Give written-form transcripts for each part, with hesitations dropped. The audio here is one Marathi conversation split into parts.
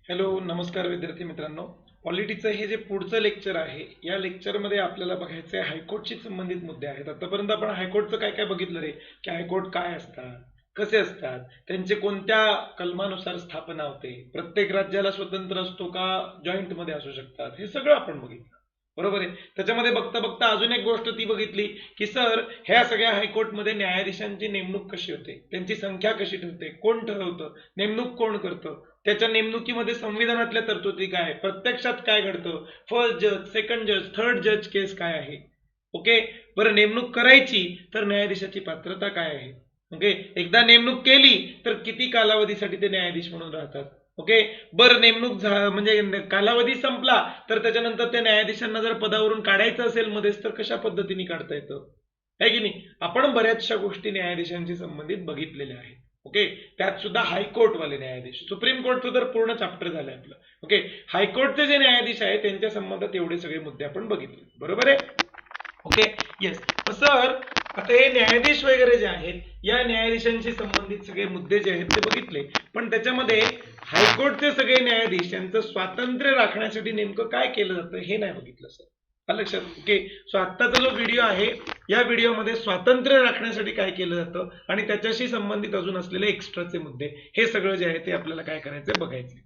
हॅलो, नमस्कार विद्यार्थी मित्रांनो. पॉलिटीचं हे जे पुढचं लेक्चर आहे, या लेक्चरमध्ये आपल्याला बघायचे हायकोर्टशी संबंधित मुद्दे आहेत. आतापर्यंत आपण हायकोर्टचं काय काय बघितलं रे, की हायकोर्ट काय असतात, कसे असतात, त्यांचे कोणत्या कलमानुसार स्थापना होते, प्रत्येक राज्याला स्वतंत्र असतो का जॉईंट मध्ये असू शकतात, हे सगळं आपण बघितलं. बरोबर आहे. त्याच्यामध्ये बघता बघता अजून एक गोष्ट ती बघितली की सर ह्या सगळ्या हायकोर्टमध्ये न्यायाधीशांची नेमणूक कशी होते, त्यांची संख्या कशी ठरते, कोण ठरवतं, नेमणूक कोण करतं, त्याच्या नेमणुकीमध्ये संविधानातल्या तरतुदी काय आहे, प्रत्यक्षात काय घडतं, फर्स्ट जज, सेकंड जज, थर्ड जज केस काय आहे. ओके. बरं, नेमणूक करायची तर न्यायाधीशाची पात्रता काय आहे. ओके. एकदा नेमणूक केली तर किती कालावधीसाठी ते न्यायाधीश म्हणून राहतात. ओके. बरं, नेमणूक म्हणजे कालावधी संपला तर त्याच्यानंतर त्या न्यायाधीशांना जर पदावरून काढायचं असेल मध्येच तर कशा पद्धतीने काढता येतं, आहे की नाही. आपण बऱ्याचशा गोष्टी न्यायाधीशांशी संबंधित बघितलेल्या आहेत. ओके. त्यात सुद्धा हायकोर्टवाले न्यायाधीश, सुप्रीम कोर्टचं तर पूर्ण चॅप्टर झालं आपलं. ओके. हायकोर्टचे जे न्यायाधीश आहेत त्यांच्या संबंधात एवढे सगळे मुद्दे आपण बघितले. बरोबर आहे. ओके. येस. सर आता हे न्यायाधीश वगैरे जे आहेत या न्यायाधीशांशी संबंधित सगळे मुद्दे जे आहेत ते बघितले, पण त्याच्यामध्ये हायकोर्टचे सगळे न्यायाधीश यांचं स्वातंत्र्य राखण्यासाठी नेमकं काय केलं जातं हे नाही बघितलं सर. लक्षात. ओके. सो आत्ताचा जो व्हिडिओ आहे या व्हिडिओमध्ये स्वातंत्र्य राखण्यासाठी काय केलं जातं आणि त्याच्याशी संबंधित अजून असलेले एक्स्ट्राचे मुद्दे, हे सगळं जे आहे ते आपल्याला काय करायचंय बघायचंय.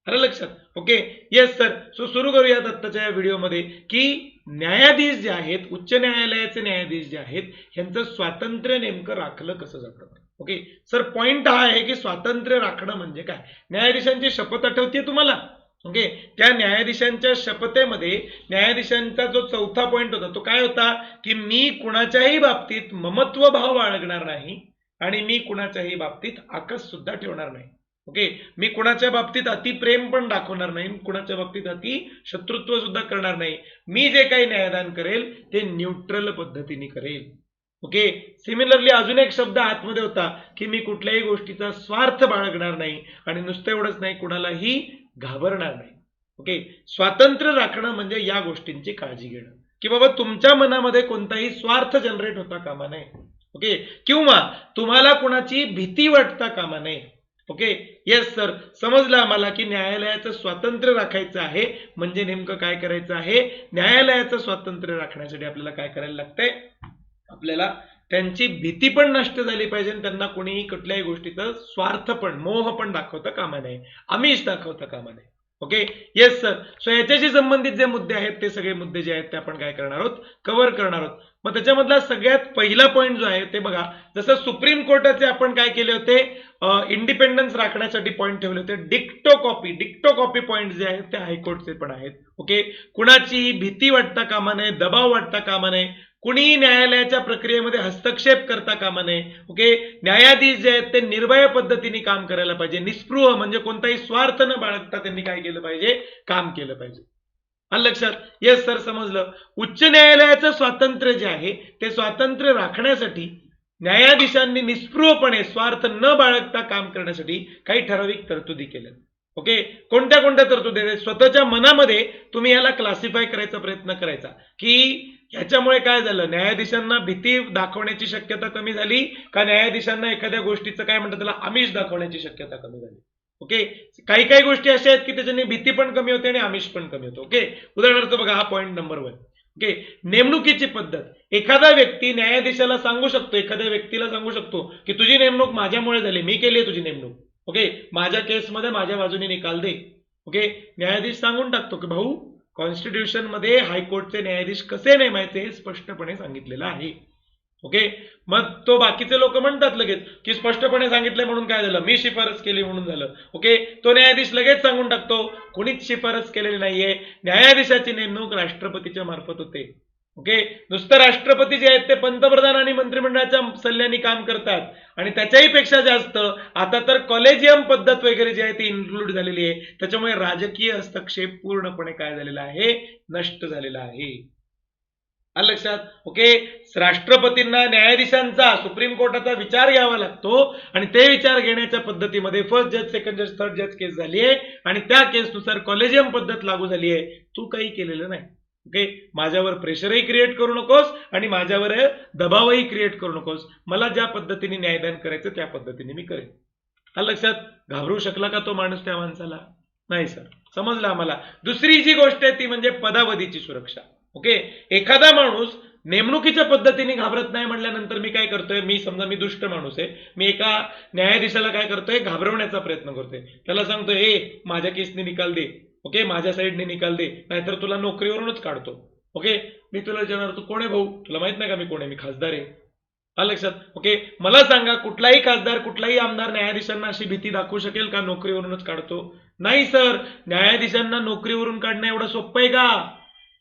आलं लक्षात. ओके. Yes sir. सो सुरू करूयात आत्ताच्या या व्हिडिओमध्ये की न्यायाधीश जे आहेत, उच्च न्यायालयाचे न्यायाधीश जे आहेत यांचं स्वातंत्र्य नेमकं राखलं कसं जातं. ओके. सर पॉइंट हा आहे की स्वातंत्र्य राखणं म्हणजे काय. न्यायाधीशांची शपथ आठवते तुम्हाला. ओके. त्या न्यायाधीशांच्या शपथेमध्ये न्यायाधीशांचा जो चौथा पॉइंट होता तो काय होता की मी कुणाच्याही बाबतीत ममत्व भाव बाळगणार नाही आणि मी कुणाच्याही बाबतीत आकस सुद्धा ठेवणार नाही. ओके. मी कुणाच्या बाबतीत अति प्रेम पण दाखवणार नाही, कुणाच्या बाबतीत अति शत्रुत्व सुद्धा करणार नाही. मी जे काही न्यायदान करेल ते न्यूट्रल पद्धतीने करेल. ओके. सिमिलरली अजून एक शब्द आतमध्ये होता की मी कुठल्याही गोष्टीचा स्वार्थ बाळगणार नाही आणि नुसतं एवढंच नाही, कुणालाही घाबरणार नाही. ओके. स्वातंत्र्य राखणं म्हणजे या गोष्टींची काळजी घेणं की बाबा तुमच्या मनामध्ये कोणताही स्वार्थ जनरेट होता कामा नये. ओके. किंवा तुम्हाला कुणाची भीती वाटता कामा नये. ओके. येस सर, समजलं आम्हाला की न्यायालयाचं स्वातंत्र्य राखायचं आहे म्हणजे नेमकं काय करायचं आहे. न्यायालयाचं स्वातंत्र्य राखण्यासाठी आपल्याला काय करायला लागतंय, आपल्याला त्यांची भीती पण नष्ट झाली पाहिजे, त्यांना कोणीही कुठल्याही गोष्टीचं स्वार्थ पण मोह पण दाखवता कामा नये, आमिष दाखवता कामा नये. ओके. Yes sir. सो याच्याशी संबंधित जे मुद्दे आहेत ते सगळे मुद्दे जे आहेत ते आपण काय करणार आहोत, कव्हर करणार आहोत. मग त्याच्यामधला सगळ्यात पहिला पॉइंट जो आहे ते बघा, जसं सुप्रीम कोर्टाचे आपण काय केले होते, इंडिपेंडन्स राखण्यासाठी पॉइंट ठेवले होते. डिक्टो कॉपी पॉइंट जे आहेत ते हायकोर्टचे पण आहेत. ओके. कुणाची भीती वाटता कामा नये, दबाव वाटता कामा नये, कुणी न्यायालयाच्या प्रक्रियेमध्ये हस्तक्षेप करता कामा नये. ओके. न्यायाधीश जे आहेत ते निर्भय पद्धतीने काम करायला पाहिजे, निस्पृह म्हणजे कोणताही स्वार्थ न बाळगता त्यांनी काय केलं पाहिजे, काम केलं पाहिजे. आलं लक्षात. येस सर, समजलं. उच्च न्यायालयाचं स्वातंत्र्य जे आहे ते स्वातंत्र्य राखण्यासाठी न्यायाधीशांनी निस्पृहपणे स्वार्थ न बाळगता काम करण्यासाठी काही ठराविक तरतुदी केल्या. ओके. कोणत्या कोणत्या तरतुदी, स्वतःच्या मनामध्ये तुम्ही याला क्लासिफाय करायचा प्रयत्न करायचा की ह्याच्यामुळे काय झालं, न्यायाधीशांना भीती दाखवण्याची शक्यता कमी झाली का न्यायाधीशांना एखाद्या गोष्टीचं काय म्हणतात त्याला आमिष दाखवण्याची शक्यता कमी झाली. ओके. काही काही गोष्टी अशा आहेत की त्याच्याने भीती पण कमी होते आणि आमिष पण कमी होतो. ओके. उदाहरणार्थ बघा, हा पॉइंट नंबर 1. ओके. नेमणुकीची पद्धत. एखादा व्यक्ती न्यायाधीशाला सांगू शकतो, एखाद्या व्यक्तीला सांगू शकतो की तुझी नेमणूक माझ्यामुळे झाली, मी केली तुझी नेमणूक. ओके. माझ्या केसमध्ये माझ्या बाजूने निकाल दे. ओके. न्यायाधीश सांगून टाकतो की भाऊ, कॉन्स्टिट्यूशन मध्ये हायकोर्टचे न्यायाधीश कसे नेमायचे हे स्पष्टपणे सांगितलेलं आहे. ओके. मग तो बाकीचे लोक म्हणतात लगेच की स्पष्टपणे सांगितलंय म्हणून काय झालं, मी शिफारस केली म्हणून झालं. ओके. तो न्यायाधीश लगेच सांगून टाकतो कोणीच शिफारस केलेली नाहीये, न्यायाधीशाची नेमणूक राष्ट्रपतीच्या मार्फत होते. ओके. नुसतं राष्ट्रपती जे आहेत ते पंतप्रधान आणि मंत्रिमंडळाच्या सल्ल्याने काम करतात आणि त्याच्याही पेक्षा जास्त आता तर कॉलेजियम पद्धत वगैरे जी आहे ती इन्क्लूड झालेली आहे. त्याच्यामुळे राजकीय हस्तक्षेप पूर्णपणे काय झालेला आहे, नष्ट झालेला आहे. आलं लक्षात. ओके. राष्ट्रपतींना न्यायाधीशांचा, सुप्रीम कोर्टाचा विचार घ्यावा लागतो आणि ते विचार घेण्याच्या पद्धतीमध्ये फर्स्ट जज, सेकंड जज, थर्ड जज केस झाली आहे आणि त्या केसनुसार कॉलेजियम पद्धत लागू झाली आहे. तू काही केलेलं नाही. ओके. माझ्यावर प्रेशरही क्रिएट करू नकोस आणि माझ्यावर दबावही क्रिएट करू नकोस. मला ज्या पद्धतीने न्यायदान करायचं त्या पद्धतीने मी करेन. आलं लक्षात. घाबरू शकला का तो माणूस त्या माणसाला, नाही सर, समजलं आम्हाला. दुसरी जी गोष्ट आहे ती म्हणजे पदावधीची सुरक्षा. ओके, एखादा माणूस नेमणुकीच्या पद्धतीने घाबरत नाही म्हटल्यानंतर मी काय करतोय, मी समजा मी दुष्ट माणूस आहे, मी एका न्यायाधीशाला काय करतोय, घाबरवण्याचा प्रयत्न करतोय. त्याला सांगतोय, ए माझ्या केसने निकाल दे, ओके, माझ्या साईडने निकाल दे, नाहीतर तुला नोकरीवरूनच काढतो. ओके, मी तुला विचारणार तू कोण आहे भाऊ, तुला माहित नाही का मी कोण आहे, मी खासदार आहे. आलं लक्षात. ओके, मला सांगा कुठलाही खासदार कुठलाही आमदार न्यायाधीशांना अशी भीती दाखवू शकेल का नोकरीवरूनच काढतो? नाही सर. न्यायाधीशांना नोकरीवरून काढणं एवढं सोपं आहे का?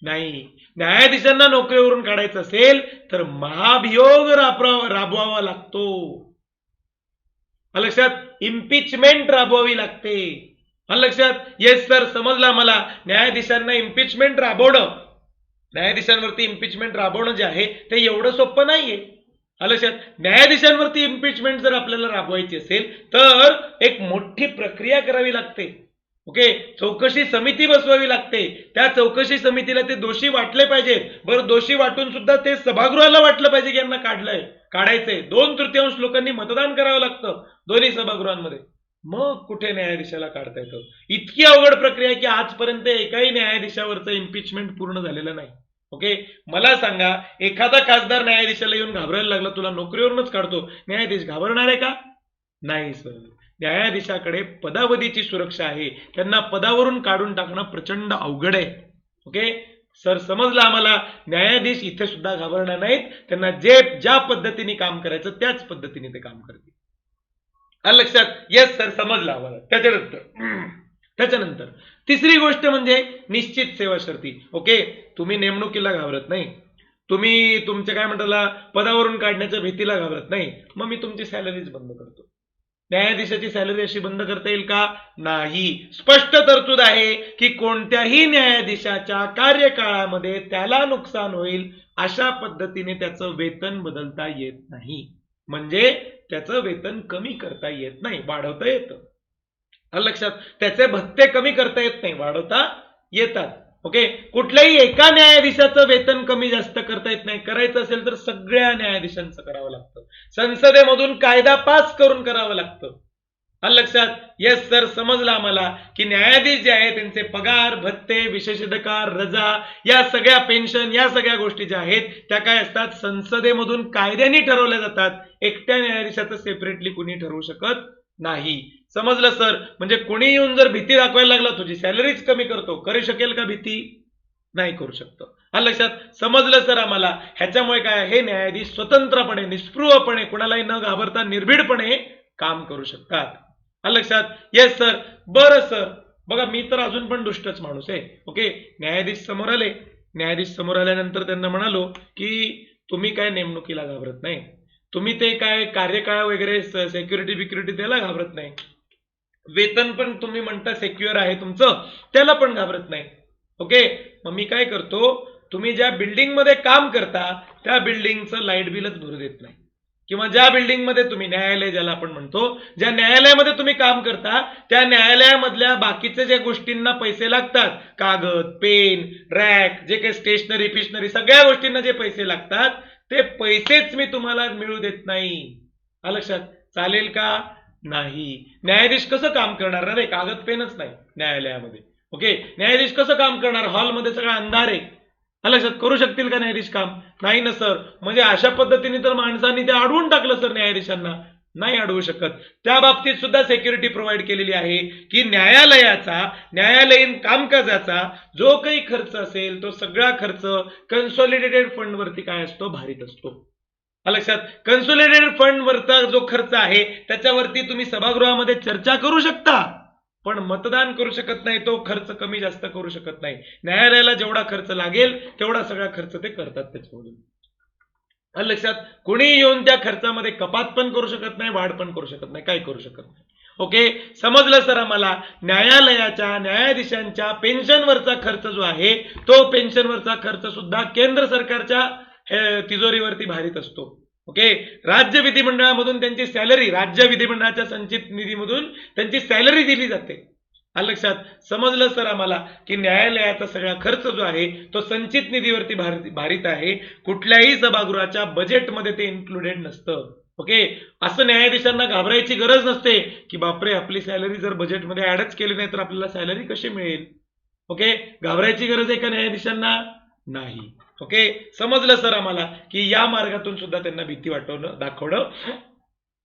नाही. न्यायाधीशांना नोकरीवरून काढायचं असेल तर महाभियोग राबवावा लागतो. लक्षात, इम्पिचमेंट राबवावी लागते. लक्षात. येस सर, समजला मला. न्यायाधीशांना इम्पिचमेंट राबवणं, न्यायाधीशांवरती इम्पिचमेंट राबवणं जे आहे ते एवढं सोपं नाहीये. लक्षात. न्यायाधीशांवरती इम्पिचमेंट जर आपल्याला राबवायची असेल तर एक मोठी प्रक्रिया करावी लागते. ओके, चौकशी समिती बसवावी लागते. त्या चौकशी समितीला ते दोषी वाटले पाहिजेत. बरं, दोषी वाटून सुद्धा ते सभागृहाला वाटलं पाहिजे की यांना काढायचंय. 2/3 लोकांनी मतदान करावं लागतं दोन्ही सभागृहांमध्ये. मग कुठे न्यायाधीशाला काढता येतं? इतकी अवघड प्रक्रिया आहे की आजपर्यंत एकाही न्यायाधीशावरचं इम्पिचमेंट पूर्ण झालेलं नाही. ओके, मला सांगा, एखादा खासदार न्यायाधीशाला येऊन घाबरायला लागला, तुला नोकरीवरूनच काढतो, न्यायाधीश घाबरणार आहे का? नाही सर. न्यायाधीशाकडे पदावधीची सुरक्षा आहे. त्यांना पदावरून काढून टाकणं प्रचंड अवघड आहे. ओके सर, समजलं आम्हाला. न्यायाधीश इथे सुद्धा घाबरणार नाहीत. त्यांना ज्या पद्धतीने काम करायचं त्याच पद्धतीने ते काम करतील. लक्षात. येस सर, समजलं आम्हाला. त्याच्यानंतर तिसरी गोष्ट म्हणजे निश्चित सेवा शर्ती. ओके, तुम्ही नेमणुकीला घाबरत नाही, तुम्ही तुमच्या काय म्हणताला पदावरून काढण्याच्या भीतीला घाबरत नाही, मग मी तुमची सॅलरीज बंद करतो. न्यायाधीशाची सॅलरी अशी बंद करता येईल का? नाही. स्पष्ट तरतूद आहे की कोणत्याही न्यायाधीशाच्या कार्यकाळामध्ये त्याला नुकसान होईल अशा पद्धतीने त्याचं वेतन बदलता येत नाही. म्हणजे त्याचं वेतन कमी करता येत नाही, वाढवता येतं. लक्षात. त्याचे भत्ते कमी करता येत नाही, वाढवता येतात. ओके, कुठल्याही एका न्यायाधीशाचं वेतन कमी जास्त करता येत नाही. करायचं असेल तर सगळ्या न्यायाधीशांचं करावं लागतं. संसदेमधून कायदा पास करून करावं लागतं. लक्षात. येस सर, समजलं आम्हाला की न्यायाधीश जे आहे त्यांचे पगार, भत्ते, विशेषाधिकार, रजा, या सगळ्या पेन्शन, या सगळ्या गोष्टी ज्या आहेत त्या काय असतात, संसदेमधून कायद्याने ठरवल्या जातात. एकट्या न्यायाधीशाचं सेपरेटली कुणी ठरवू शकत नाही. समजलं सर. म्हणजे कोणी येऊन जर भीती दाखवायला लागला, तुझी सॅलरीच कमी करतो, करू शकेल का भीती? नाही करू शकतो. लक्षात. समजलं सर आम्हाला. ह्याच्यामुळे काय, हे न्यायाधीश स्वतंत्रपणे, निस्पृहपणे, कुणालाही न घाबरता निर्भीडपणे काम करू शकतात. लक्षात. Yes sir. बरं सर, बघा मी तर अजून पण दुष्टच माणूस आहे. ओके, न्यायाधीश समोर आले. न्यायाधीश समोर आल्यानंतर त्यांना म्हणालो की तुम्ही काय नेमणुकीला घाबरत नाही, तुम्ही ते काय कार्यकाळ वगैरे सिक्युरिटी बिक्युरिटी त्याला घाबरत नाही, वेतन पण तुम्ही म्हणता सेक्युअर आहे तुमचं, त्याला पण घाबरत नाही. ओके, मग मी काय करतो, तुम्ही ज्या बिल्डिंग मध्ये काम करता त्या बिल्डिंगचं लाईट बिलच भरू देत नाही, किंवा ज्या बिल्डिंग मध्ये तुम्ही, न्यायालय ज्याला आपण म्हणतो, ज्या न्यायालयामध्ये तुम्ही काम करता त्या न्यायालयामधल्या बाकीच्या ज्या गोष्टींना पैसे लागतात, कागद, पेन, रॅक, जे काही स्टेशनरी फिशनरी सगळ्या गोष्टींना जे पैसे लागतात ते पैसेच मी तुम्हाला मिळू देत नाही. लक्षात. चालेल का? नाही. न्यायाधीश कसं काम करणार? अरे कागद पेनच नाही न्यायालयामध्ये. ओके, न्यायाधीश कसं काम करणार? हॉलमध्ये सगळा अंधार आहे. लक्षात. करू शकतील का न्यायाधीश काम? नाही ना सर. म्हणजे अशा पद्धतीने तर माणसांनी ते अडवून टाकलं सर न्यायाधीशांना. नाही अडवू शकत. त्या बाबतीत सुद्धा सिक्युरिटी प्रोव्हाइड केलेली आहे की न्यायालयीन कामकाजाचा जो काही खर्च असेल तो सगळा खर्च कन्सॉलिडेटेड फंड वरती काय असतो, भारित असतो. लक्षात. कन्सॉलिडेटेड फंड वरचा जो खर्च आहे त्याच्यावरती तुम्ही सभागृहामध्ये चर्चा करू शकता, पण मतदान करू शकत नाही. तो खर्च कमी जास्त करू शकत नाही. न्यायालयाला जेवढा खर्च लागेल तेवढा सगळा खर्च ते करतात त्याच्यामधून. लक्षात. कोणी येऊन त्या खर्चामध्ये कपात पण करू शकत नाही, वाढ पण करू शकत नाही, काय करू शकत नाही. ओके, समजलं सर आम्हाला. न्यायालयाच्या, न्यायाधीशांच्या पेन्शनवरचा खर्च जो आहे तो पेन्शनवरचा खर्च सुद्धा केंद्र सरकारच्या तिजोरीवरती भारित असतो. ओके, राज्य विधिमंडळामधून त्यांची सॅलरी, राज्य विधिमंडळाच्या संचित निधीमधून त्यांची सॅलरी दिली जाते. लक्षात. समजलं सर आम्हाला की न्यायालयाचा सगळा खर्च जो आहे तो संचित निधीवरती भारित आहे. कुठल्याही सभागृहाच्या बजेटमध्ये ते इन्क्लुडेड नसतं. ओके. असं न्यायाधीशांना घाबरायची गरज नसते की बापरे आपली सॅलरी जर बजेटमध्ये ऍडच केली नाही तर आपल्याला सॅलरी कशी मिळेल. ओके. घाबरायची गरज आहे का न्यायाधीशांना? नाही. ओके. समजलं सर आम्हाला की या मार्गातून सुद्धा त्यांना भीती दाखवणं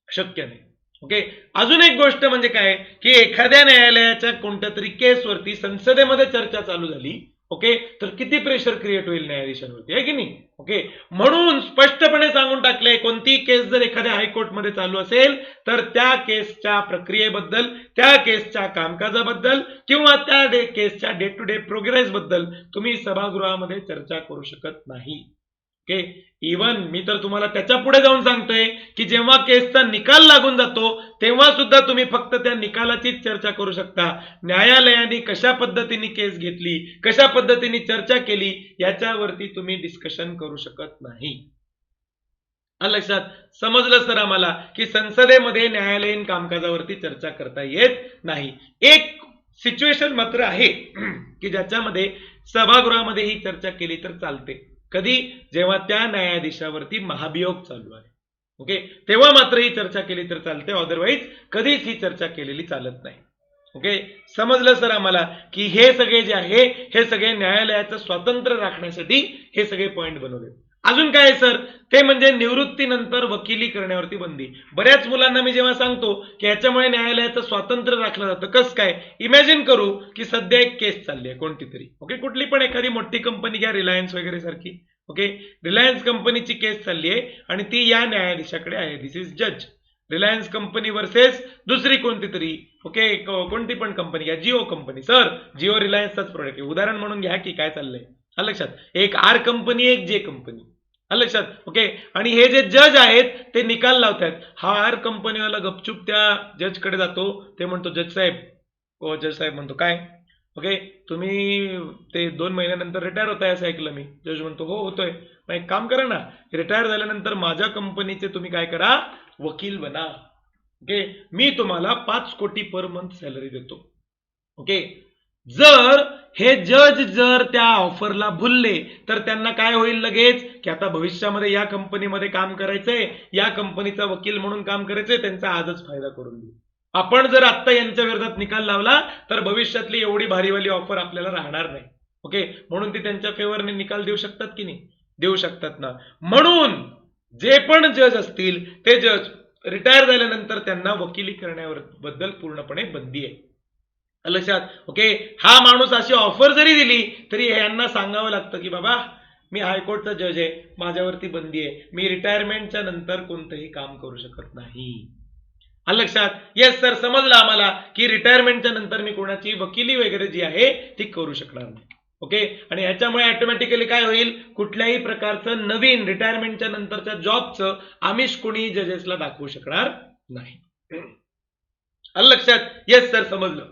शक्य नाही. ओके. अजून एक गोष्ट म्हणजे काय की एखाद्या न्यायालयाच्या कोणत्या तरी केसवरती संसदेमध्ये चर्चा चालू झाली. ओके. तर किती प्रेशर क्रिएट होईल न्यायाधीशांवरती, आहे की नाही. ओके. म्हणून स्पष्टपणे सांगून टाकले कोणती केस जर एखाद्या हायकोर्टमध्ये चालू असेल तर त्या केसच्या प्रक्रियेबद्दल, त्या केसच्या कामकाजाबद्दल किंवा त्या केसच्या डे टू डे प्रोग्रेस बद्दल तुम्ही सभागृहामध्ये चर्चा करू शकत नाही. ओके. इवन मी तर तुम्हाला त्याच्या पुढे जाऊन सांगतोय की जेव्हा केसचा निकाल लागून जातो तेव्हा सुद्धा तुम्ही फक्त त्या निकालाचीच चर्चा करू शकता. न्यायालयाने कशा पद्धतीने केस घेतली, कशा पद्धतीने चर्चा केली याच्यावरती तुम्ही डिस्कशन करू शकत नाही. लक्षात. समजलं सर आम्हाला की संसदेमध्ये न्यायालयीन कामकाजावरती चर्चा करता येत नाही. एक सिच्युएशन मात्र आहे की ज्याच्यामध्ये सभागृहामध्ये ही चर्चा केली तर चालते. कधी? जेव्हा त्या न्यायाधीशावरती महाभियोग चालू आहे. ओके. तेव्हा मात्र ही चर्चा केली तर चालते, अदरवाईज कधीच ही चर्चा केलेली चालत नाही. ओके. समजलं सर आम्हाला की हे सगळे जे आहे हे सगळे न्यायालयाचं स्वातंत्र्य राखण्यासाठी हे सगळे पॉइंट बनवले. अजून काय सर? ते म्हणजे निवृत्तीनंतर वकिली करण्यावरती बंदी. बऱ्याच मुलांना मी जेव्हा सांगतो की याच्यामुळे न्यायालयाचं स्वातंत्र्य राखलं जातं, कसं काय? इमॅजिन करू की सध्या एक केस चालली आहे कोणती तरी. ओके. कुठली पण एखादी मोठी कंपनी घ्या, रिलायन्स वगैरे सारखी. ओके. रिलायन्स कंपनीची केस चालली आहे आणि ती या न्यायाधीशाकडे आहे. दिस इज जज. रिलायन्स कंपनी वर्सेस दुसरी कोणती तरी. ओके. कोणती पण कंपनी घ्या, जिओ कंपनी. सर जिओ रिलायन्सचाच प्रोडक्ट आहे, उदाहरण म्हणून घ्या की काय चाललंय. लक्षात. एक आर कंपनी, एक जे कंपनी. लक्षात. ओके. आणि हे जे जज आहेत ते निकाल लावतात. हा आर कंपनीवाला गपचूप त्या जजकडे जातो. ते म्हणतो जज साहेब, जज साहेब म्हणतो काय? ओके. तुम्ही ते 2 महिन्यानंतर रिटायर होताय असं ऐकलं मी. जज म्हणतो हो होतोय. मग एक काम करा ना, रिटायर झाल्यानंतर माझ्या कंपनीचे तुम्ही काय करा, वकील बना. ओके. मी तुम्हाला 5 कोटी पर मंथ सॅलरी देतो. ओके. जर हे जज जर त्या ऑफरला भुलले तर त्यांना काय होईल लगेच की आता भविष्यामध्ये या कंपनीमध्ये काम करायचंय, या कंपनीचा वकील म्हणून काम करायचंय, त्यांचा आजच फायदा करून देऊ. आपण जर आत्ता यांच्या विरोधात निकाल लावला तर भविष्यातली एवढी भारीवाली ऑफर आपल्याला राहणार नाही. ओके. म्हणून ती त्यांच्या फेवरने निकाल देऊ शकतात की नाही? देऊ शकतात ना. म्हणून जे पण जज असतील ते जज रिटायर झाल्यानंतर त्यांना वकिली करण्याबद्दल पूर्णपणे बंदी आहे. लक्षात. ओके. हा माणूस अशी ऑफर जरी दिली तरी यांना सांगावं लागतं की बाबा मी हायकोर्टचा जज आहे, माझ्यावरती बंदी आहे, मी रिटायरमेंटच्या नंतर कोणतंही काम करू शकत नाही. लक्षात. येस सर, समजलं आम्हाला की रिटायरमेंटच्या नंतर मी कोणाची वकिली वगैरे जी आहे ती करू शकणार नाही. ओके. आणि याच्यामुळे ऑटोमॅटिकली काय होईल, कुठल्याही प्रकारचं नवीन रिटायरमेंटच्या नंतरच्या जॉबचं आमिष कोणी जजेसला दाखवू शकणार नाही. लक्षात. येस सर, समजलं.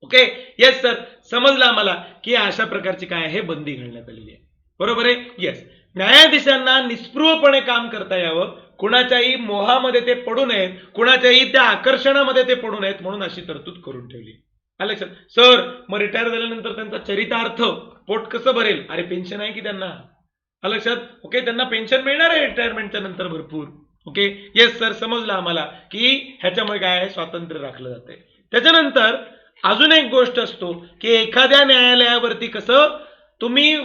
ओके. येस सर, समजलं आम्हाला की अशा प्रकारची काय आहे बंदी घालण्यात आलेली आहे. बरोबर आहे. येस. न्यायाधीशांना निस्पृहपणे काम करता यावं, कुणाच्याही मोहामध्ये ते पडू नयेत, कुणाच्याही त्या आकर्षणामध्ये ते पडू नयेत म्हणून अशी तरतूद करून ठेवली. लक्षात. सर मग रिटायर झाल्यानंतर त्यांचा चरितार्थ पोट कसं भरेल? अरे पेन्शन आहे की त्यांना. लक्षात. ओके. त्यांना पेन्शन मिळणार आहे रिटायरमेंटच्या नंतर भरपूर. ओके. येस सर, समजलं आम्हाला की ह्याच्यामुळे काय आहे, स्वातंत्र्य राखलं जाते. त्याच्यानंतर अजून एक गोष्ट असतो की एखाद्या न्यायालयावरती कसं तुम्ही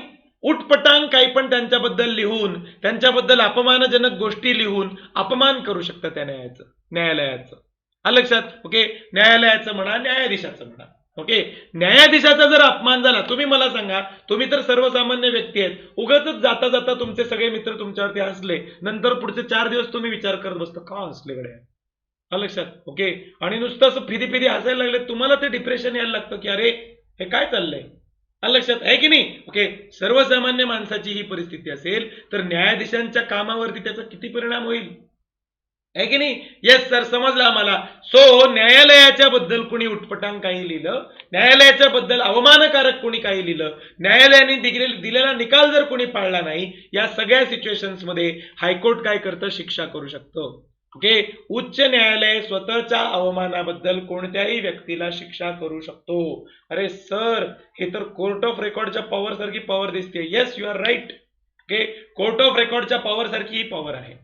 उटपटांग काही पण त्यांच्याबद्दल लिहून, त्यांच्याबद्दल अपमानजनक गोष्टी लिहून अपमान करू शकता त्या न्यायालयाचं. लक्षात. ओके. न्यायालयाचं म्हणा, न्यायाधीशाचं म्हणा. ओके. न्यायाधीशाचा जर अपमान झाला, तुम्ही मला सांगा, तुम्ही तर सर्वसामान्य व्यक्ती आहेत, उगाचच जाता जाता तुमचे सगळे मित्र तुमच्यावरती हसले, नंतर पुढचे 4 दिवस तुम्ही विचार करत बसता का हसले गड्या. लक्षात. ओके. आणि नुसतं असं फिदी फिदी हसायला लागले, तुम्हाला ते डिप्रेशन यायला लागतं की अरे हे काय चाललंय. लक्षात आहे की नाही. ओके. सर्वसामान्य माणसाची ही परिस्थिती असेल तर न्यायाधीशांच्या कामावरती त्याचा किती परिणाम होईल, आहे की नाही. येस सर, समजलं आम्हाला. सो न्यायालयाच्या बद्दल कोणी उटपटांग काही लिहिलं, न्यायालयाच्या बद्दल अवमानकारक कोणी काही लिहिलं, न्यायालयाने दिलेला निकाल जर कोणी पाळला नाही, या सगळ्या सिच्युएशन्स मध्ये हायकोर्ट काय करतं, शिक्षा करू शकतं. ओके. उच्च न्यायालय स्वतःच्या अवमानाबद्दल कोणत्याही व्यक्तीला शिक्षा करू शकतो. अरे सर, हे तर कोर्ट ऑफ रेकॉर्डच्या पॉवर सारखी पॉवर दिसते. Yes, you are right. Okay, court of रेकॉर्डच्या पॉवर सारखी ही पॉवर आहे.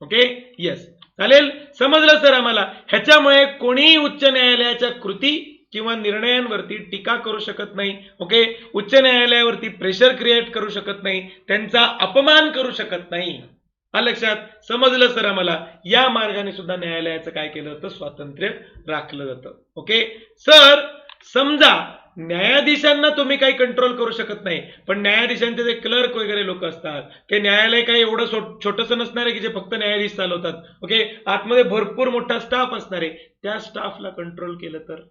ओके, येस, चालेल, समजलं सर आम्हाला. ह्याच्यामुळे कोणीही उच्च न्यायालयाच्या कृती किंवा निर्णयांवरती टीका करू शकत नाही. ओके, उच्च न्यायालयावरती प्रेशर क्रिएट करू शकत नाही, त्यांचा अपमान करू शकत नाही. लक्षात, समजलं सर आम्हाला. या मार्गाने सुद्धा न्यायालयाचं काय केलं जातं, स्वातंत्र्य राखलं जातं. ओके सर, समजा न्यायाधीशांना तुम्ही काही कंट्रोल करू शकत नाही, पण न्यायाधीशांचे जे क्लर्क वगैरे लोक असतात, ते न्यायालय काही एवढं छोटंसं नसणार आहे की जे फक्त न्यायाधीश चालवतात. ओके, आतमध्ये भरपूर मोठा स्टाफ असणार आहे, त्या स्टाफला कंट्रोल केलं तर.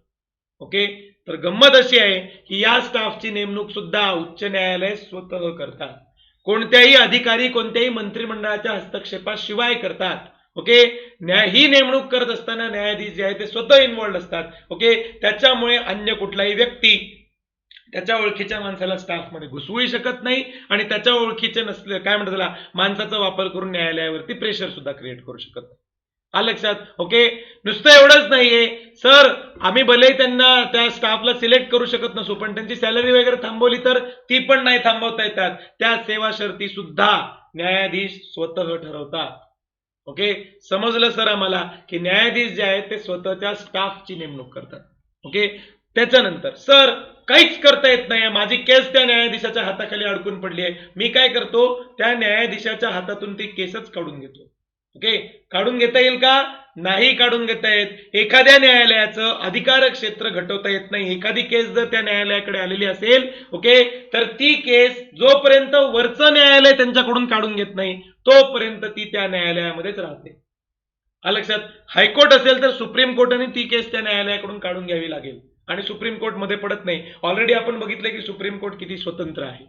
ओके, तर गंमत अशी आहे की या स्टाफची नेमणूक सुद्धा उच्च न्यायालय स्वतः करतात. कोणत्याही अधिकारी कोणत्याही मंत्रिमंडळाच्या हस्तक्षेपाशिवाय करतात. ओके, ही नेमणूक करत असताना न्यायाधीश जे आहे ते स्वतः इन्व्हॉल्ड असतात. ओके, त्याच्यामुळे अन्य कुठलाही व्यक्ती त्याच्या ओळखीच्या माणसाला स्टाफमध्ये घुसवू शकत नाही आणि त्याच्या ओळखीचे नसले काय म्हणतात त्याला माणसाचा वापर करून न्यायालयावरती प्रेशर सुद्धा क्रिएट करू शकत नाही. लक्षात. ओके, नुसतं एवढंच नाहीये सर, आम्ही भले त्यांना त्या स्टाफला सिलेक्ट करू शकत नसू, पण त्यांची सॅलरी वगैरे थांबवली तर ती पण नाही थांबवता येतात. त्या सेवा शर्ती सुद्धा न्यायाधीश स्वतः ठरवतात. ओके, समजलं सर आम्हाला की न्यायाधीश जे आहेत ते स्वतःच्या स्टाफची नेमणूक करतात. ओके, त्याच्यानंतर सर काहीच करता येत नाही, माझी केस त्या न्यायाधीशाच्या हाताखाली अडकून पडली आहे, मी काय करतो, त्या न्यायाधीशाच्या हातातून ती केसच काढून घेतो. ओके, काढून घेता येईल का, नाही काढून घेता येत. एखाद्या न्यायालयाचं अधिकार क्षेत्र घटवता येत नाही. एखादी केस जर त्या न्यायालयाकडे आलेली असेल, ओके, तर ती केस जोपर्यंत वरचं न्यायालय त्यांच्याकडून काढून घेत नाही तोपर्यंत ती त्या न्यायालयामध्येच राहते. लक्षात. हायकोर्ट असेल तर सुप्रीम कोर्टाने ती केस त्या न्यायालयाकडून काढून घ्यावी लागेल आणि सुप्रीम कोर्ट मध्ये पडत नाही. ऑलरेडी आपण बघितलं की सुप्रीम कोर्ट किती स्वतंत्र आहे.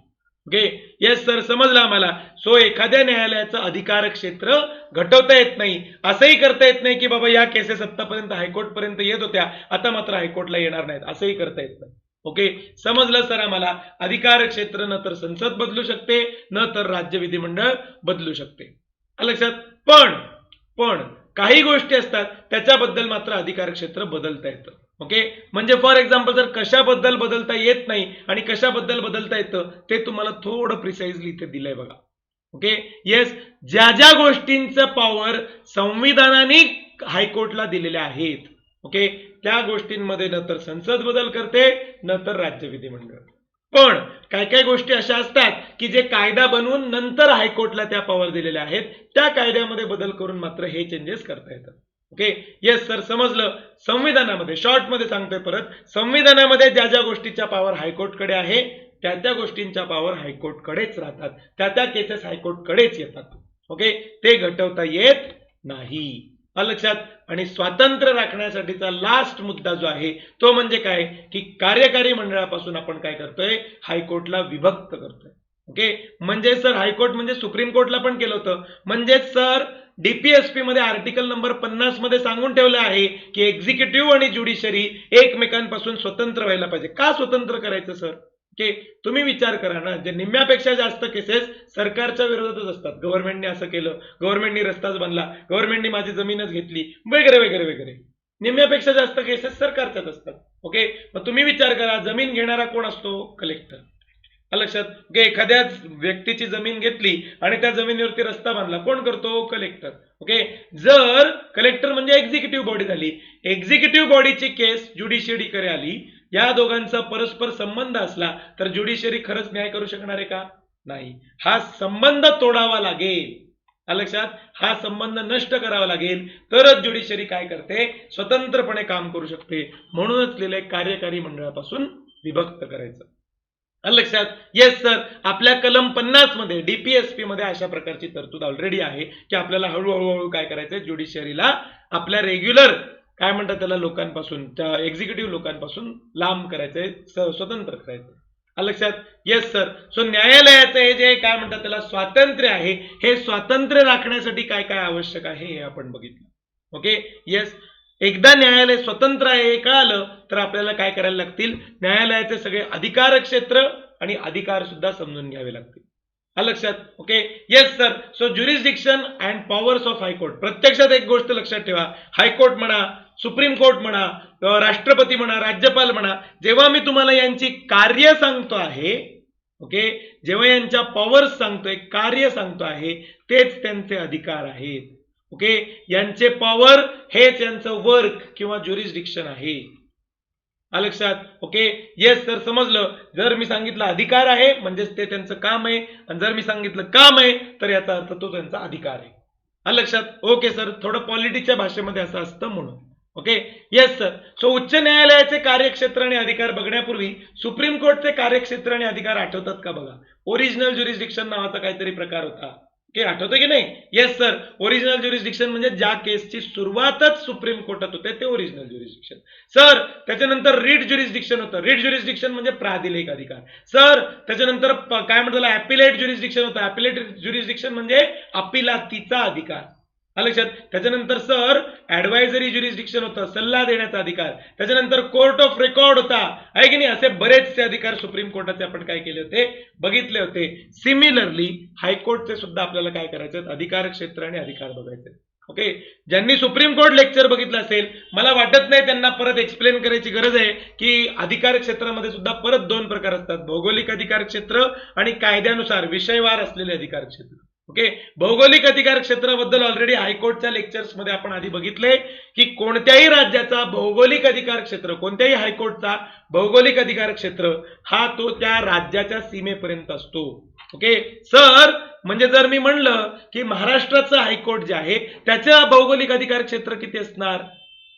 ओके, येस सर, समजलं आम्हाला. सो एखाद्या न्यायालयाचं अधिकार क्षेत्र घटवता येत नाही. असंही करता येत नाही की बाबा या केसेस आतापर्यंत हायकोर्ट पर्यंत येत होत्या, आता मात्र हायकोर्टला येणार नाहीत, असंही करता येत नाही. ओके, समजलं सर आम्हाला. अधिकार क्षेत्र न तर संसद बदलू शकते, न तर राज्य विधिमंडळ बदलू शकते. लक्षात. पण काही गोष्टी असतात त्याच्याबद्दल मात्र अधिकार क्षेत्र बदलता येतं. ओके, म्हणजे फॉर एक्झाम्पल जर कशाबद्दल बदलता येत नाही आणि कशाबद्दल बदलता येतं ते तुम्हाला थोडं प्रिसाइजली इथे दिलंय बघा. ओके, येस, ज्या ज्या गोष्टींचं पॉवर संविधानाने हायकोर्टला दिलेल्या आहेत, ओके, त्या गोष्टींमध्ये न तर संसद बदल करते न तर राज्य विधिमंडळ. पण काय काय गोष्टी अशा असतात की जे कायदा बनवून नंतर हायकोर्टला त्या पॉवर दिलेल्या आहेत, त्या कायद्यामध्ये बदल करून मात्र हे चेंजेस करता येतात. ओके, येस सर, समजलं. संविधानामध्ये शॉर्टमध्ये सांगतोय परत, संविधानामध्ये ज्या ज्या गोष्टीच्या पॉवर हायकोर्टकडे आहे त्या त्या गोष्टींच्या पॉवर हायकोर्टकडेच राहतात, त्या त्या केसेस हायकोर्टकडेच येतात. ओके, ते घटवता येत नाही. लक्षात. आणि स्वातंत्र्य राखण्यासाठीचा लास्ट मुद्दा जो आहे तो म्हणजे काय की कार्यकारी मंडळापासून आपण काय करतोय, हायकोर्टला विभक्त करतोय. ओके, म्हणजे सर हायकोर्ट म्हणजे सुप्रीम कोर्टला पण केलं होतं. म्हणजे सर डीपीएसपी मध्ये आर्टिकल नंबर 50 मध्ये सांगून ठेवलं आहे की एक्झिक्युटिव्ह आणि ज्युडिशरी एकमेकांपासून स्वतंत्र व्हायला पाहिजे. का स्वतंत्र करायचं सर? ओके, तुम्ही विचार करा ना, जे निम्म्यापेक्षा जास्त केसेस सरकारच्या विरोधातच असतात. गव्हर्नमेंटने असं केलं, गव्हर्नमेंटने रस्ताच बांधला, गव्हर्नमेंटने माझी जमीनच घेतली, वगैरे वगैरे वगैरे. निम्म्यापेक्षा जास्त केसेस सरकारच्याच असतात. ओके, मग तुम्ही विचार करा, जमीन घेणारा कोण असतो? कलेक्टर. लक्षात. ओके, एखाद्या व्यक्तीची जमीन घेतली आणि त्या जमिनीवरती रस्ता बांधला, कोण करतो? कलेक्टर. ओके, जर कलेक्टर म्हणजे एक्झिक्युटिव्ह बॉडी झाली, एक्झिक्युटिव्ह बॉडीची केस ज्युडिशियरीकडे आली, या दोघांचा परस्पर संबंध असला तर ज्युडिशियरी खरंच न्याय करू शकणार आहे का? नाही. हा संबंध तोडावा लागेल. लक्षात. हा संबंध नष्ट करावा लागेल तरच ज्युडिशियरी काय करते, स्वतंत्रपणे काम करू शकते. म्हणूनच लिहिलंय कार्यकारी मंडळापासून विभक्त करायचं. लक्षात. येस सर, आपल्या कलम 50 मध्ये डीपीएसपी मध्ये अशा प्रकारची तरतूद ऑलरेडी आहे की आपल्याला हळूहळू काय करायचंय, ज्युडिशियरीला आपल्या रेग्युलर काय म्हणतात त्याला लोकांपासून, त्या एक्झिक्युटिव्ह लोकांपासून लांब करायचंय, स्वतंत्र करायचंय. लक्षात. Yes sir. सो न्यायालयाचं हे जे काय म्हणतात त्याला स्वातंत्र्य आहे, हे स्वातंत्र्य राखण्यासाठी काय काय आवश्यक आहे हे आपण बघितलं. Okay, yes. एकदा न्यायालय स्वतंत्र आहे हे कळालं तर आपल्याला काय करायला लागतील, न्यायालयाचे सगळे अधिकार क्षेत्र आणि अधिकार सुद्धा समजून घ्यावे लागतील. लक्षात. Okay, yes sir. So jurisdiction and powers of high court. प्रत्यक्षात एक गोष्ट लक्षात ठेवा, हायकोर्ट म्हणा, सुप्रीम कोर्ट म्हणा, राष्ट्रपती म्हणा, राज्यपाल म्हणा, जेव्हा मी तुम्हाला यांची कार्य सांगतो आहे ओके, जेव्हा यांच्या पॉवर्स सांगतोय, कार्य सांगतो आहे, तेच त्यांचे अधिकार आहेत. ओके, यांचे पॉवर हेच यांचं वर्क किंवा ज्युरिस्डिक्शन आहे. लक्षात. ओके, येस सर, समजलं. जर मी सांगितलं अधिकार आहे म्हणजेच ते त्यांचं काम आहे, आणि जर मी सांगितलं काम आहे तर याचा अर्थ तो त्यांचा अधिकार आहे. लक्षात. ओके सर, थोडं पॉलिटिक्सच्या भाषेमध्ये असं असतं म्हणून. Okay, yes sir. सो उच्च न्यायालयाचे कार्यक्षेत्र आणि अधिकार बघण्यापूर्वी सुप्रीम कोर्टचे कार्यक्षेत्र आणि अधिकार आठवतात का बघा. ओरिजिनल ज्युरिस्डिक्शन नावाचा काहीतरी प्रकार होता. ओके, आठवतं की नाही. येस सर, ओरिजिनल ज्युरिस्डिक्शन म्हणजे ज्या केसची सुरुवातच सुप्रीम कोर्टात होते ते ओरिजिनल ज्युरिस्डिक्शन. सर, त्याच्यानंतर रीट ज्युरिस्डिक्शन होतं. रीट ज्युरिस्डिक्शन म्हणजे प्राधिलेख अधिकार. सर, त्याच्यानंतर काय म्हणतात ॲपिलेट ज्युरिस्डिक्शन होतं. ॲपिलेट ज्युरिस्डिक्शन म्हणजे अपिलातीचा अधिकार. लक्षात. त्याच्यानंतर सर ऍडवायझरी ज्युरिस्डिक्शन होतं, सल्ला देण्याचा अधिकार. त्याच्यानंतर कोर्ट ऑफ रेकॉर्ड होता, आहे की नाही. असे बरेचसे अधिकार सुप्रीम कोर्टाचे आपण काय केले होते, बघितले होते. सिमिलरली हायकोर्टचे सुद्धा आपल्याला काय करायचे, अधिकार क्षेत्र आणि अधिकार बघायचे. ओके, ज्यांनी सुप्रीम कोर्ट लेक्चर बघितलं असेल, मला वाटत नाही त्यांना परत एक्सप्लेन करायची गरज आहे की अधिकार क्षेत्रामध्ये सुद्धा परत दोन प्रकार असतात, भौगोलिक अधिकार क्षेत्र आणि कायद्यानुसार विषयवार असलेले अधिकार क्षेत्र. ओके, भौगोलिक अधिकार क्षेत्राबद्दल ऑलरेडी हायकोर्टच्या लेक्चर्स मध्ये आपण आधी बघितले की कोणत्याही राज्याचा भौगोलिक अधिकार क्षेत्र, कोणत्याही हायकोर्टचा भौगोलिक अधिकार क्षेत्र हा तो त्या राज्याच्या सीमेपर्यंत असतो. ओके सर, म्हणजे जर मी म्हणलं की महाराष्ट्राचं हायकोर्ट जे आहे त्याच्या भौगोलिक अधिकार क्षेत्र किती असणार,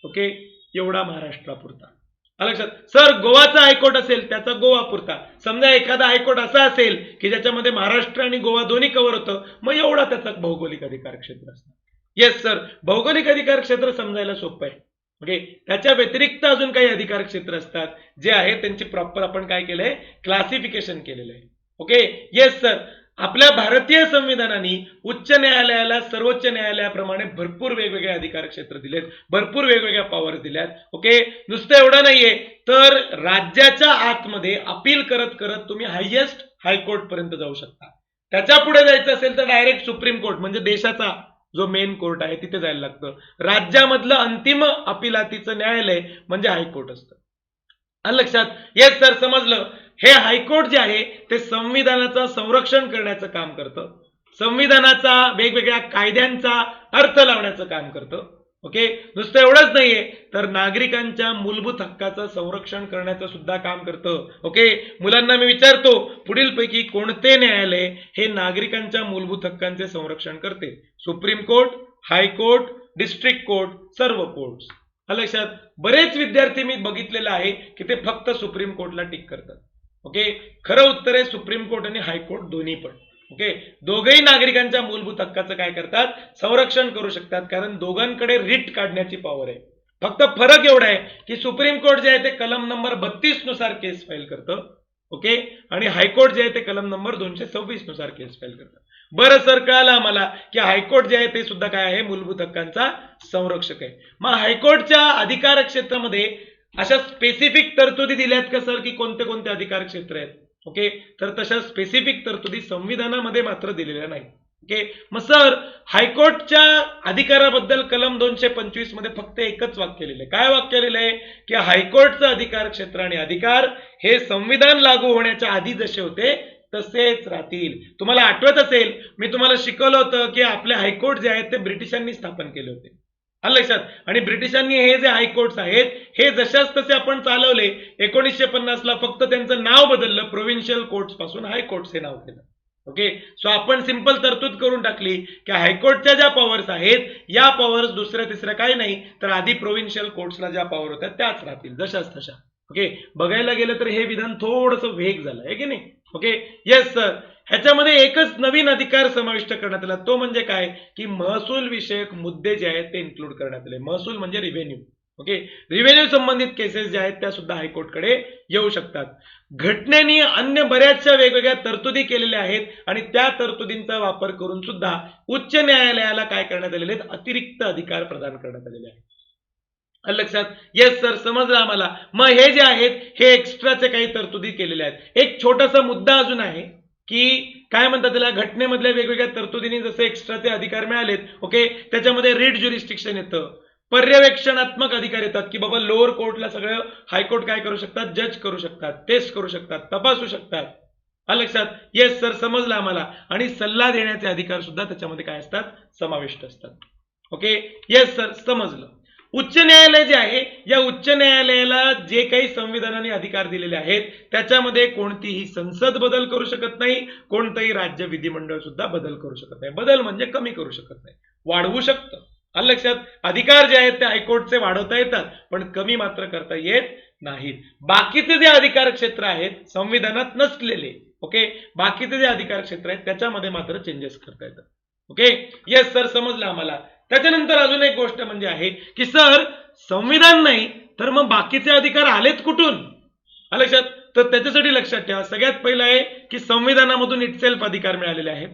ओके, एवढा महाराष्ट्रापुरता. लक्षात. सर, गोवाचा हायकोर्ट असेल त्याचा गोवा पुरता. समजा एखादा हायकोर्ट असा असेल की ज्याच्यामध्ये महाराष्ट्र आणि गोवा दोन्ही कव्हर होतं, मग एवढा त्याचा भौगोलिक अधिकार क्षेत्र असणार. येस सर, भौगोलिक अधिकार क्षेत्र समजायला सोपं आहे. ओके, त्याच्या व्यतिरिक्त अजून काही अधिकार क्षेत्र असतात जे आहे त्यांची प्रॉपर आपण काय केलंय, क्लासिफिकेशन केलेलं आहे. ओके, येस सर, आपल्या भारतीय संविधानाने उच्च न्यायालयाला सर्वोच्च न्यायालयाप्रमाणे भरपूर वेगवेगळे अधिकार क्षेत्र दिलेत, भरपूर वेगवेगळ्या पॉवर दिल्यात. ओके, नुसतं एवढं नाहीये तर राज्याच्या आतमध्ये अपील करत करत तुम्ही हायएस्ट हायकोर्ट पर्यंत जाऊ शकता. त्याच्या पुढे जायचं असेल तर डायरेक्ट सुप्रीम कोर्ट म्हणजे देशाचा जो मेन कोर्ट आहे तिथे जायला लागतं. राज्यामधलं अंतिम अपिलातीचं न्यायालय म्हणजे हायकोर्ट असतं. लक्षात. येस सर, समजलं. हे हायकोर्ट जे आहे ते संविधानाचं संरक्षण करण्याचं काम करतं, संविधानाचा वेगवेगळ्या कायद्यांचा अर्थ लावण्याचं काम करतं. ओके, नुसतं एवढंच नाहीये तर नागरिकांच्या मूलभूत हक्काचं संरक्षण करण्याचं सुद्धा काम करतं. ओके, मुलांना मी विचारतो पुढीलपैकी कोणते न्यायालय हे नागरिकांच्या मूलभूत हक्कांचे संरक्षण करते. Supreme court, high court, district court, सर्व कोर्ट्स. लक्षात. बरेच विद्यार्थी मी बघितलेलं आहे की ते फक्त सुप्रीम कोर्टला टिक करतात. ओके, खरं उत्तर आहे सुप्रीम कोर्ट आणि हायकोर्ट दोन्ही पण. ओके, दोघेही नागरिकांच्या मूलभूत हक्काचं काय करतात, संरक्षण करू शकतात, कारण दोघांकडे रिट काढण्याची पॉवर आहे. फक्त फरक एवढा आहे की सुप्रीम कोर्ट जे आहे ते कलम नंबर 32 नुसार केस फाईल करतं. ओके, आणि हायकोर्ट जे आहे ते कलम नंबर 226 नुसार केस फाईल करतं. बरं सर, कळालं आम्हाला की हायकोर्ट जे आहे ते सुद्धा काय आहे, मूलभूत हक्कांचा संरक्षक आहे. मग हायकोर्टच्या अधिकार क्षेत्रामध्ये अशा स्पेसिफिक तरतुदी दिल्यात का सर की कोणते कोणते अधिकार क्षेत्र आहेत. ओके, तर तशा स्पेसिफिक तरतुदी संविधानामध्ये मात्र दिलेल्या नाही. ओके, मग सर हायकोर्टच्या अधिकाराबद्दल कलम 225 मध्ये फक्त एकच वाक्य लिहिलंय. काय वाक्य लिहिलंय की हायकोर्टचं अधिकार क्षेत्र आणि अधिकार हे संविधान लागू होण्याच्या आधी जसे होते तसेच राहतील. तुम्हाला आठवत असेल मी तुम्हाला शिकवलं होतं की आपले हायकोर्ट जे आहेत ते ब्रिटिशांनी स्थापन केले होते. लक्षात. आणि ब्रिटिशांनी हे जे हायकोर्ट्स आहेत हे जशाच तसे आपण चालवले. 1950 ला फक्त त्यांचं नाव बदललं, प्रोव्हिन्शियल कोर्ट्स पासून हायकोर्ट्स हे नाव केलं. ओके, सो आपण सिंपल तरतूद करून टाकली की हायकोर्टच्या ज्या पॉवर्स आहेत या पॉवर्स दुसऱ्या तिसऱ्या काही नाही तर आधी प्रोव्हिन्शियल कोर्ट्सला ज्या पॉवर होत्या त्याच राहतील जशाच तशा. ओके, बघायला गेलं तर हे विधान थोडंसं वेग झालं आहे की नाही. ओके, येस सर, ह्याच्यामध्ये एकच नवीन अधिकार समाविष्ट करण्यात आला, तो म्हणजे काय की महसूल विषयक मुद्दे जे आहेत ते इन्क्लूड करण्यात आले. महसूल म्हणजे रिव्हेन्यू. ओके, रिव्हेन्यू संबंधित केसेस ज्या आहेत त्या सुद्धा हायकोर्टकडे येऊ शकतात. घटनेने अन्य बऱ्याचशा वेगवेगळ्या तरतुदी केलेल्या आहेत आणि त्या तरतुदींचा वापर करून सुद्धा उच्च न्यायालयाला काय करण्यात आलेले आहेत, अतिरिक्त अधिकार प्रदान करण्यात आलेले आहेत. लक्षात. येस सर, समजलं आम्हाला. मग हे जे आहेत हे एक्स्ट्राचे काही तरतुदी केलेल्या आहेत. एक छोटासा मुद्दा अजून आहे की काय म्हणतात त्याला, घटनेमधल्या वेगवेगळ्या तरतुदींनी जसे एक्स्ट्राचे अधिकार मिळालेत. ओके, त्याच्यामध्ये रीट ज्युरिस्डिक्शन येतं, पर्यवेक्षणात्मक अधिकार येतात की बाबा लोअर कोर्टला सगळं हायकोर्ट काय करू शकतात, जज करू शकतात, टेस्ट करू शकतात, तपासू शकतात. आलं लक्षात? येस सर, समजलं आम्हाला. आणि सल्ला देण्याचे अधिकार सुद्धा त्याच्यामध्ये काय असतात? समाविष्ट असतात. ओके, येस सर, समजलं. उच्च न्यायालय जे आहे, या उच्च न्यायालयाला जे काही संविधानाने अधिकार दिलेले आहेत त्याच्यामध्ये कोणतीही संसद बदल करू शकत नाही, कोणतंही राज्य विधिमंडळ सुद्धा बदल करू शकत नाही. बदल म्हणजे कमी करू शकत नाही, वाढवू शकतं. आलं लक्षात? अधिकार जे आहेत ते हायकोर्टचे वाढवता येतात पण कमी मात्र करता येत नाहीत. बाकीचे जे अधिकार क्षेत्र आहेत संविधानात नसलेले, ओके, बाकीचे जे अधिकार क्षेत्र आहेत त्याच्यामध्ये मात्र चेंजेस करता येतात. ओके, येस सर, समजलं आम्हाला. त्याच्यानंतर अजून एक गोष्ट म्हणजे आहे की सर, संविधान नाही तर मग बाकीचे अधिकार आलेत कुठून? आलं लक्षात? तर त्याच्यासाठी लक्षात ठेवा, सगळ्यात पहिलं आहे की संविधानामधून इटसेल्फ अधिकार मिळालेले आहेत.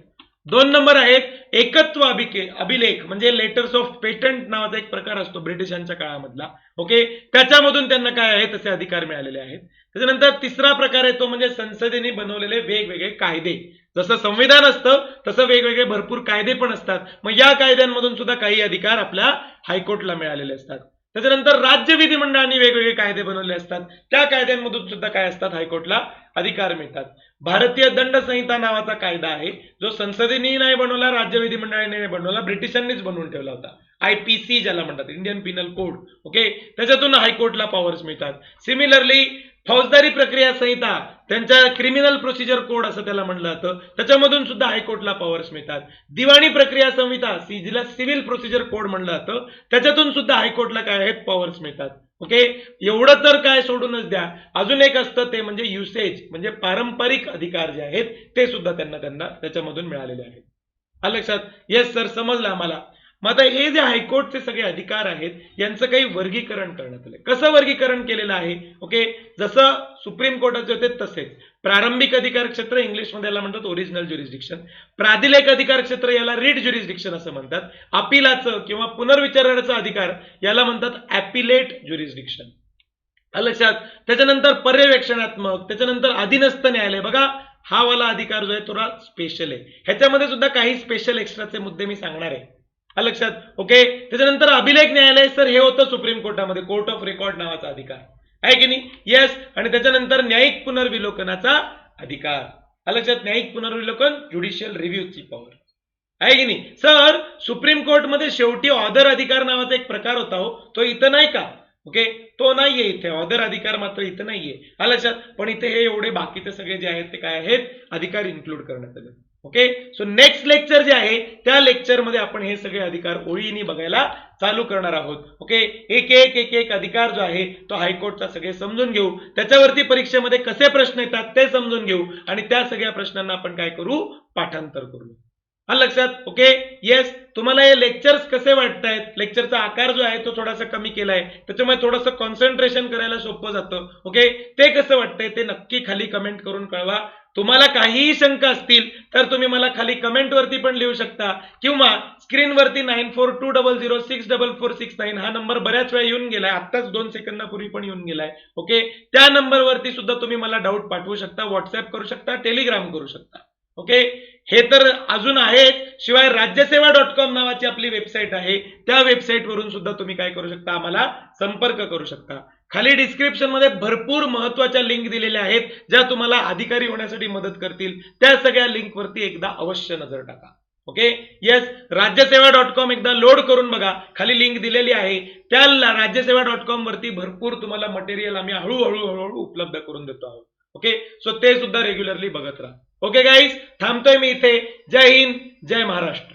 2 नंबर आहेत एकत्व अभिलेख म्हणजे लेटर्स ऑफ पेटंट नावाचा एक प्रकार असतो ब्रिटिशांच्या काळामधला, ओके, त्याच्यामधून त्यांना काय आहे तसे अधिकार मिळालेले आहेत. त्याच्यानंतर तिसरा प्रकार आहे तो म्हणजे संसदेने बनवलेले वेगवेगळे कायदे. जसं संविधान असतं तसं वेगवेगळे भरपूर कायदे पण असतात. मग या कायद्यांमधून सुद्धा काही अधिकार आपल्या हायकोर्टला मिळालेले असतात. त्याच्यानंतर राज्य विधिमंडळाने वेगवेगळे कायदे बनवले असतात, त्या कायद्यांमधून सुद्धा काय असतात? हायकोर्टला अधिकार मिळतात. भारतीय दंड संहिता नावाचा कायदा आहे जो संसदेने नाही बनवला, राज्य विधिमंडळाने नाही बनवला, ब्रिटिशांनीच बनवून ठेवला होता. IPC ज्याला म्हणतात, इंडियन पिनल कोड, ओके, त्याच्यातून हायकोर्टला पॉवर्स मिळतात. सिमिलरली फौजदारी प्रक्रिया संहिता, त्यांच्या क्रिमिनल प्रोसिजर कोड असं त्याला म्हणलं जातं, त्याच्यामधून सुद्धा हायकोर्टला पॉवर्स मिळतात. दिवाणी प्रक्रिया संहिता, जिला सिव्हिल प्रोसिजर कोड म्हणलं जातं, त्याच्यातून सुद्धा हायकोर्टला काय आहेत? पॉवर्स मिळतात. ओके, एवढं तर काय सोडूनच द्या, अजून एक असतं ते म्हणजे युसेज, म्हणजे पारंपरिक अधिकार जे आहेत ते सुद्धा त्यांना त्याच्यामधून मिळालेले आहेत. आलं लक्षात? येस सर, समजलं आम्हाला. मग आता हे जे हायकोर्टचे सगळे अधिकार आहेत यांचं काही वर्गीकरण करण्यात आलंय. कसं वर्गीकरण केलेलं आहे? ओके, जसं सुप्रीम कोर्टाचे होते तसेच प्रारंभिक अधिकार क्षेत्र, इंग्लिशमध्ये याला म्हणतात ओरिजिनल ज्युरिस्डिक्शन. प्राधिलेख अधिकार क्षेत्र याला रीड ज्युरिस्डिक्शन असं म्हणतात. अपिलाचं किंवा पुनर्विचारणाचा अधिकार याला म्हणतात ॲपिलेट ज्युरिस्डिक्शन. आलं लक्षात? त्याच्यानंतर पर्यवेक्षणात्मक, त्याच्यानंतर अधीनस्थ न्यायालय. बघा, हा वाला अधिकार जो आहे थोडा स्पेशल आहे, ह्याच्यामध्ये सुद्धा काही स्पेशल एक्स्ट्राचे मुद्दे मी सांगणार आहे. आलं लक्षात? ओके, त्याच्यानंतर अभिलेख न्यायालय, सर हे होतं सुप्रीम कोर्टामध्ये, कोर्ट ऑफ रेकॉर्ड नावाचा अधिकार आहे की नाही? येस. आणि त्याच्यानंतर न्यायिक पुनर्विलोकनाचा अधिकार. आलं लक्षात? न्यायिक पुनर्विलोकन, ज्युडिशियल रिव्ह्यूची पॉवर आहे की नाही? सर, सुप्रीम कोर्टमध्ये शेवटी ऑर्डर अधिकार नावाचा एक प्रकार होता हो, तो इथं नाही का? ओके, तो नाहीये इथे, ऑर्डर अधिकार मात्र इथं नाहीये. आलं लक्षात? पण इथे हे एवढे बाकीचे सगळे जे आहेत ते काय आहेत? अधिकार इन्क्लूड करण्यात आले. ओके, सो नेक्स्ट लेक्चर जे आहे त्या लेक्चरमध्ये आपण हे सगळे अधिकार ओळीने बघायला चालू करणार आहोत. ओके, एक अधिकार जो आहे तो हायकोर्टचा सगळे समजून घेऊ, त्याच्यावरती परीक्षेमध्ये कसे प्रश्न येतात ते समजून घेऊ आणि त्या सगळ्या प्रश्नांना आपण काय करू? पाठांतर करू. आलं लक्षात? Okay, yes. तुम्हाला हे लेक्चर्स कसे वाटतायत? लेक्चरचा आकार जो आहे तो थोडासा कमी केलाय, त्याच्यामुळे थोडंसं कॉन्सन्ट्रेशन करायला सोपं जातं. ओके, ते कसं वाटतंय ते नक्की खाली कमेंट करून कळवा. तुम्हाला काहीही शंका असतील तर तुम्ही मला खाली कमेंट वरती पण लिहू शकता किंवा स्क्रीनवरती 9422064469 हा नंबर बऱ्याच वेळा येऊन गेलाय, आत्ताच 2 सेकंदापूर्वी पण येऊन गेलाय. ओके, त्या नंबरवरती सुद्धा तुम्ही मला डाऊट पाठवू शकता, व्हॉट्सअप करू शकता, टेलिग्राम करू शकता. ओके, हे तर अजून आहेच, शिवाय राज्यसेवा.com नावाची आपली वेबसाईट आहे, त्या वेबसाईट वरून सुद्धा तुम्ही काय करू शकता? आम्हाला संपर्क करू शकता. खाली डिस्क्रिप्शन मध्ये भरपूर महत्त्वाच्या लिंक दिलेल्या आहेत ज्या तुम्हाला अधिकारी होण्यासाठी मदत करतील. त्या सगळ्या लिंक वरती एकदा अवश्य नजर टाका. Okay, yes. राज्यसेवा.com एकदा लोड करून बघा, खाली लिंक दिलेली आहे. त्या राज्यसेवा.com वरती भरपूर तुम्हाला मटेरियल आम्ही हळूहळू उपलब्ध करून देतो आहोत. ओके, सो ते सुद्धा रेग्युलरली बघत राहा. ओके गाईज, थांबतोय मी इथे. जय हिंद, जय महाराष्ट्र.